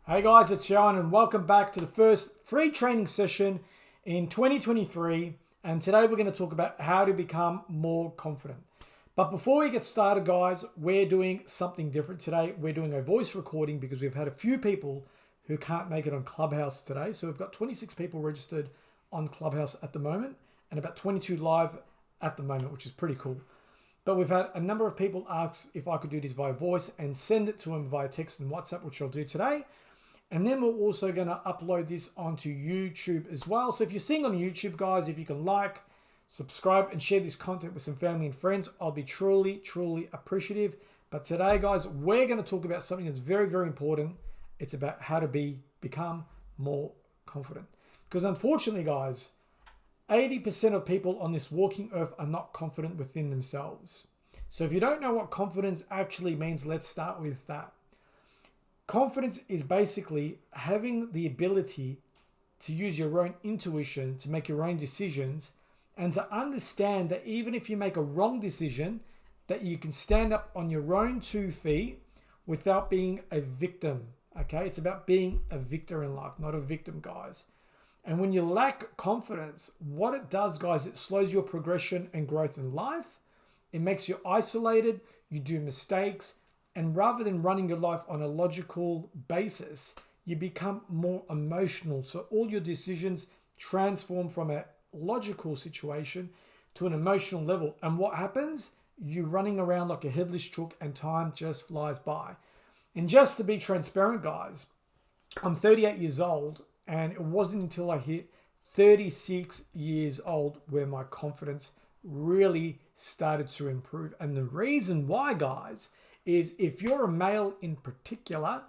Hey guys, it's Sharon and welcome back to the first free training session in 2023. And today we're going to talk about how to become more confident. But before we get started, guys, we're doing something different today. We're doing a voice recording because we've had a few people who can't make it on Clubhouse today. So we've got 26 people registered on Clubhouse at the moment and about 22 live at the moment, which is pretty cool. But we've had a number of people ask if I could do this via voice and send it to them via text and WhatsApp, which I'll do today. And then we're also going to upload this onto YouTube as well. So if you're seeing on YouTube, guys, if you can like, subscribe, and share this content with some family and friends, I'll be truly, truly appreciative. But today, guys, we're going to talk about something that's very, very important. It's about how to become more confident. Because unfortunately, guys, 80% of people on this walking earth are not confident within themselves. So if you don't know what confidence actually means, let's start with that. Confidence is basically having the ability to use your own intuition to make your own decisions and to understand that even if you make a wrong decision, that you can stand up on your own 2 feet without being a victim. Okay, it's about being a victor in life, not a victim, guys. And when you lack confidence, what it does, guys, it slows your progression and growth in life. It makes you isolated, you do mistakes, and rather than running your life on a logical basis, you become more emotional. So all your decisions transform from a logical situation to an emotional level. And what happens? You're running around like a headless chook and time just flies by. And just to be transparent, guys, I'm 38 years old, and it wasn't until I hit 36 years old where my confidence really started to improve. And the reason why, guys, is if you're a male in particular,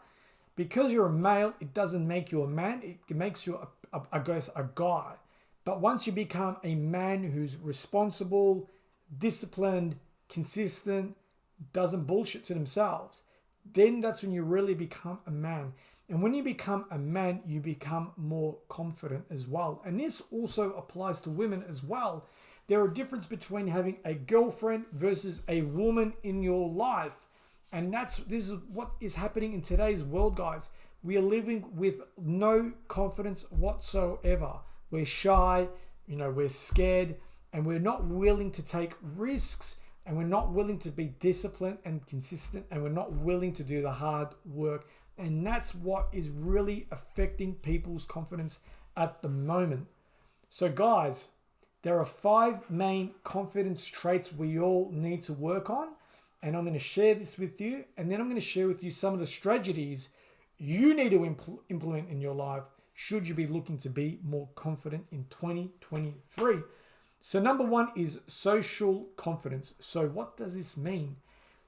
because you're a male, it doesn't make you a man. It makes you, I guess, a guy. But once you become a man who's responsible, disciplined, consistent, doesn't bullshit to themselves, then that's when you really become a man. And when you become a man, you become more confident as well. And this also applies to women as well. There are difference between having a girlfriend versus a woman in your life. And this is what is happening in today's world, guys. We are living with no confidence whatsoever. We're shy, we're scared, and we're not willing to take risks, and we're not willing to be disciplined and consistent, and we're not willing to do the hard work. And that's what is really affecting people's confidence at the moment. So guys, there are 5 main confidence traits we all need to work on. And I'm going to share this with you. And then I'm going to share with you some of the strategies you need to implement in your life should you be looking to be more confident in 2023. So number 1 is social confidence. So what does this mean?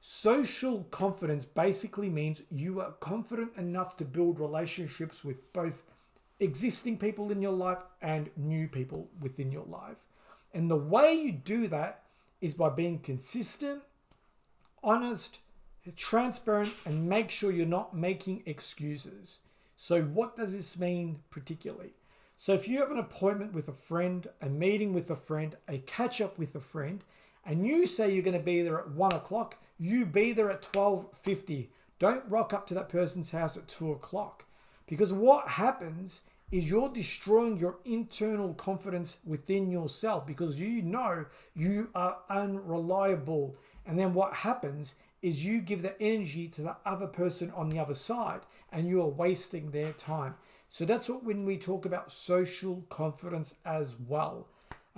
Social confidence basically means you are confident enough to build relationships with both existing people in your life and new people within your life. And the way you do that is by being consistent, honest, transparent, and make sure you're not making excuses. So what does this mean particularly? So if you have an appointment with a friend, a meeting with a friend, a catch up with a friend, and you say you're going to be there at 1 o'clock, you be there at 12:50. Don't rock up to that person's house at 2 o'clock. Because what happens is you're destroying your internal confidence within yourself because you know you are unreliable. And then what happens is you give the energy to the other person on the other side and you are wasting their time. So that's what when we talk about social confidence as well.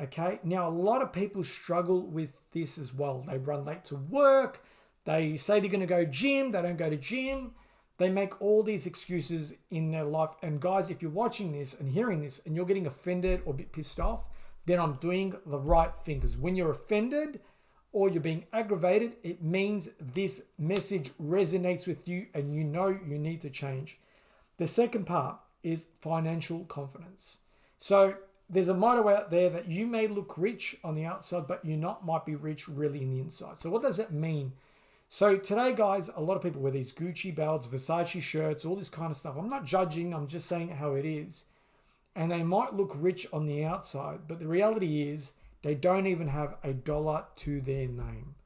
Okay, now a lot of people struggle with this as well. They run late to work. They say they're going to go gym. They don't go to gym. They make all these excuses in their life. And guys, if you're watching this and hearing this and you're getting offended or a bit pissed off, then I'm doing the right thing. Because when you're offended or you're being aggravated, it means this message resonates with you and you know you need to change. The second part is financial confidence. So there's a motto out there that you may look rich on the outside, but you might be rich really in the inside. So what does that mean? So today, guys, a lot of people wear these Gucci belts, Versace shirts, all this kind of stuff. I'm not judging. I'm just saying how it is. And they might look rich on the outside, but the reality is they don't even have a dollar to their name.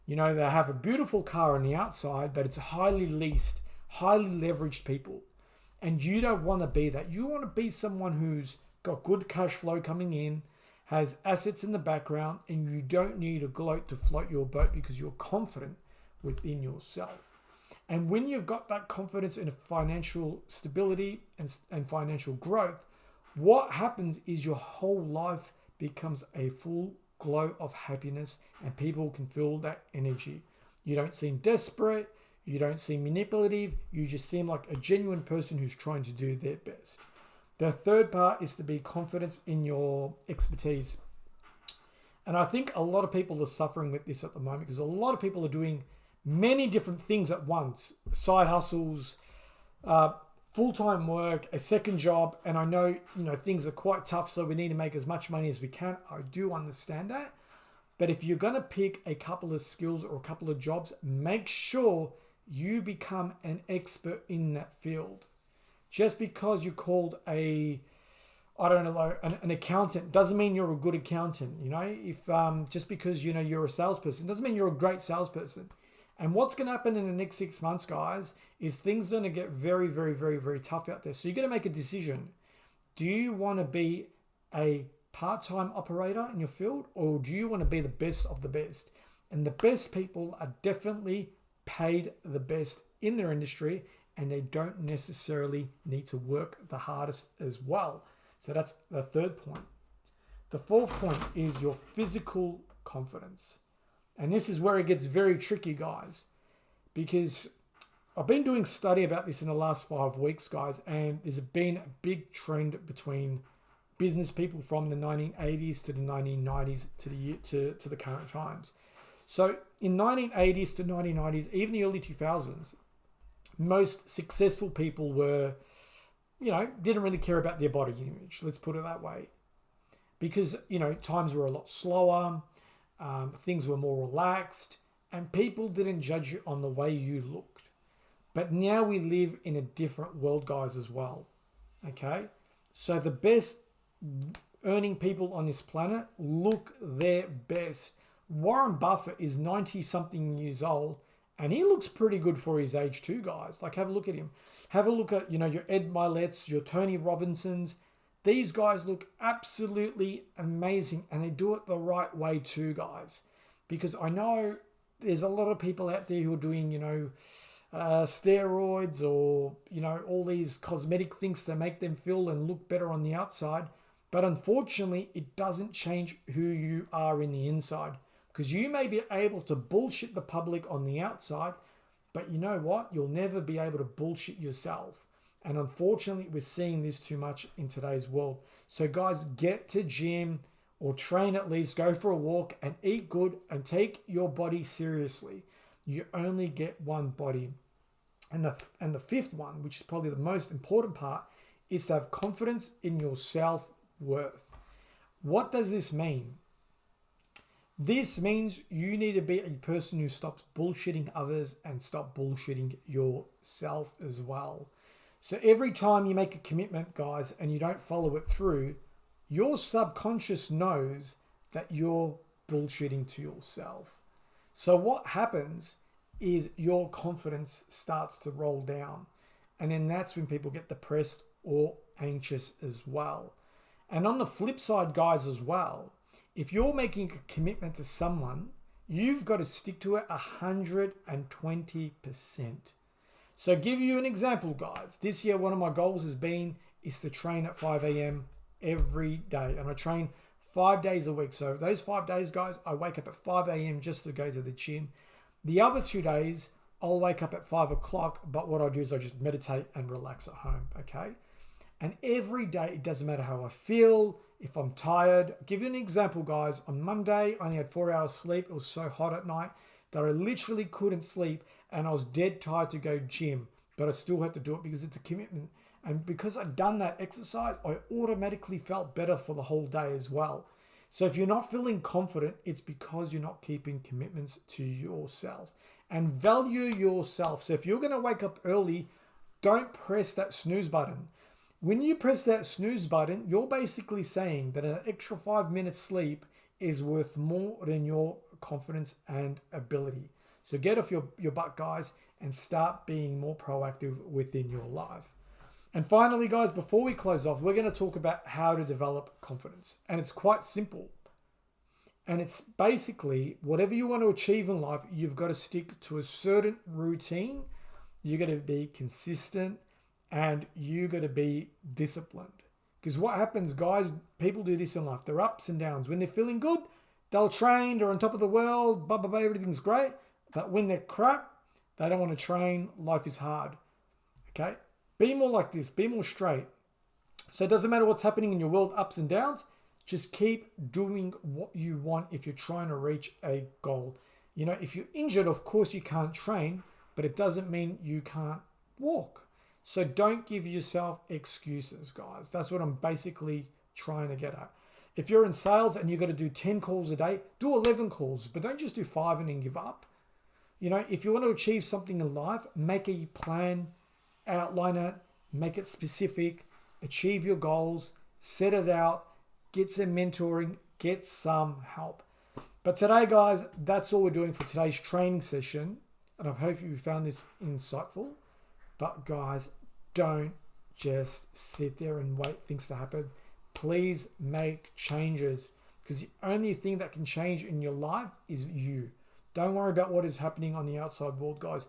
They have a beautiful car on the outside, but it's highly leased, highly leveraged people. And you don't want to be that. You want to be someone who's got good cash flow coming in, has assets in the background, and you don't need a gloat to float your boat because you're confident within yourself. And when you've got that confidence in financial stability and financial growth, what happens is your whole life becomes a full glow of happiness and people can feel that energy. You don't seem desperate. You don't seem manipulative. You just seem like a genuine person who's trying to do their best. The third part is to be confident in your expertise. And I think a lot of people are suffering with this at the moment because a lot of people are doing many different things at once. Side hustles, full-time work, a second job. And I know, things are quite tough, so we need to make as much money as we can. I do understand that. But if you're going to pick a couple of skills or a couple of jobs, make sure you become an expert in that field. Just because you're called an accountant doesn't mean you're a good accountant. If just because you're a salesperson doesn't mean you're a great salesperson. And what's going to happen in the next 6 months, guys, is things are going to get very, very, very, very tough out there. So you're going to make a decision. Do you want to be a part-time operator in your field, or do you want to be the best of the best? And the best people are definitely paid the best in their industry, and they don't necessarily need to work the hardest as well. So that's the third point. The fourth point is your physical confidence. And this is where it gets very tricky, guys, because I've been doing study about this in the last 5 weeks, guys, and there's been a big trend between business people from the 1980s to the 1990s to the current times. So in 1980s to 1990s, even the early 2000s, most successful people were, didn't really care about their body image. Let's put it that way. Because, times were a lot slower, things were more relaxed, and people didn't judge you on the way you looked. But now we live in a different world, guys, as well. Okay? So the best earning people on this planet look their best. Warren Buffett is 90-something years old, and he looks pretty good for his age too, guys. Like, have a look at him. Have a look at, your Ed Milet's, your Tony Robinsons. These guys look absolutely amazing, and they do it the right way too, guys. Because I know there's a lot of people out there who are doing, steroids or, all these cosmetic things to make them feel and look better on the outside. But unfortunately, it doesn't change who you are in the inside. Because you may be able to bullshit the public on the outside, but you know what? You'll never be able to bullshit yourself. And unfortunately, we're seeing this too much in today's world. So guys, get to gym or train at least, go for a walk and eat good and take your body seriously. You only get one body. And the fifth one, which is probably the most important part, is to have confidence in your self-worth. What does this mean? This means you need to be a person who stops bullshitting others and stop bullshitting yourself as well. So every time you make a commitment, guys, and you don't follow it through, your subconscious knows that you're bullshitting to yourself. So what happens is your confidence starts to roll down. And then that's when people get depressed or anxious as well. And on the flip side, guys, as well, if you're making a commitment to someone, you've got to stick to it 120%. So give you an example, guys. This year, one of my goals is to train at 5 a.m. every day. And I train 5 days a week. So those 5 days, guys, I wake up at 5 a.m. just to go to the gym. The other 2 days, I'll wake up at 5 o'clock. But what I do is I just meditate and relax at home, okay? And every day, it doesn't matter how I feel, if I'm tired. I'll give you an example, guys. On Monday, I only had 4 hours sleep. It was so hot at night that I literally couldn't sleep. And I was dead tired to go gym. But I still had to do it because it's a commitment. And because I'd done that exercise, I automatically felt better for the whole day as well. So if you're not feeling confident, it's because you're not keeping commitments to yourself. And value yourself. So if you're going to wake up early, don't press that snooze button. When you press that snooze button, you're basically saying that an extra 5 minutes sleep is worth more than your confidence and ability. So get off your butt, guys, and start being more proactive within your life. And finally, guys, before we close off, we're going to talk about how to develop confidence. And it's quite simple. And it's basically whatever you want to achieve in life, you've got to stick to a certain routine. You got to be consistent and you got to be disciplined. Because what happens, guys, people do this in life. They're ups and downs. When they're feeling good, they'll train, they're on top of the world, blah, blah, blah, everything's great. But when they're crap, they don't want to train. Life is hard. Okay? Be more like this. Be more straight. So it doesn't matter what's happening in your world, ups and downs. Just keep doing what you want if you're trying to reach a goal. You know, if you're injured, of course you can't train, but it doesn't mean you can't walk. So don't give yourself excuses, guys. That's what I'm basically trying to get at. If you're in sales and you've got to do 10 calls a day, do 11 calls, but don't just do 5 and then give up. You know, if you want to achieve something in life, make a plan, outline it, make it specific, achieve your goals, set it out, get some mentoring, get some help. But today, guys, that's all we're doing for today's training session. And I hope you found this insightful. But guys, don't just sit there and wait things to happen. Please make changes, because the only thing that can change in your life is you. Don't worry about what is happening on the outside world, guys.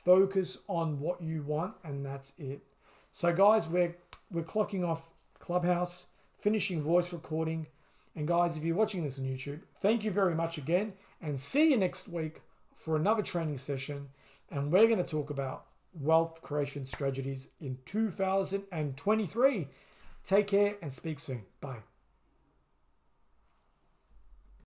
Focus on what you want, and that's it. So guys, we're clocking off Clubhouse, finishing voice recording. And guys, if you're watching this on YouTube, thank you very much again, and see you next week for another training session. And we're going to talk about wealth creation strategies in 2023. Take care and speak soon. Bye.